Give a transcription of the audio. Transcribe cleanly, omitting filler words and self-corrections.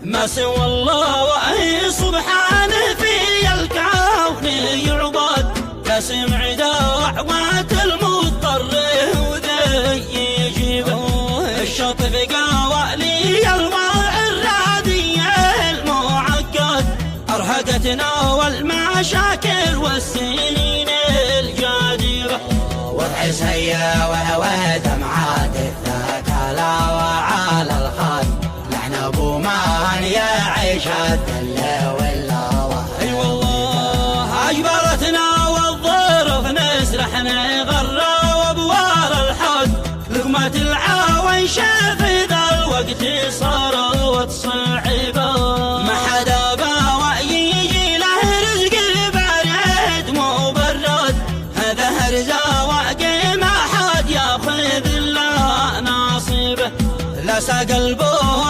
ما سوى الله وهي سبحانه في الكون يعبد، لا سمع دعوات المضطر وذي يجيبه. الشطف قوالي الماء الرادي المعقد أرهقتنا والمشاكل والسنين الجادبة. وضع سيء وهوى دمعات الثكالى وعلى الخد لحن ابو مان يعيش الذل والله. اي والله اجبرتنا والظرف نسرح نغرى وابوار الحد، لقمة العاون شاف ذا الوقت صارت صعبة. ما حدا باوى يجي له رزق بارد مو برد، هذا هرزاوى ما حد ياخذ الا ناصبه. لا ساق قلبه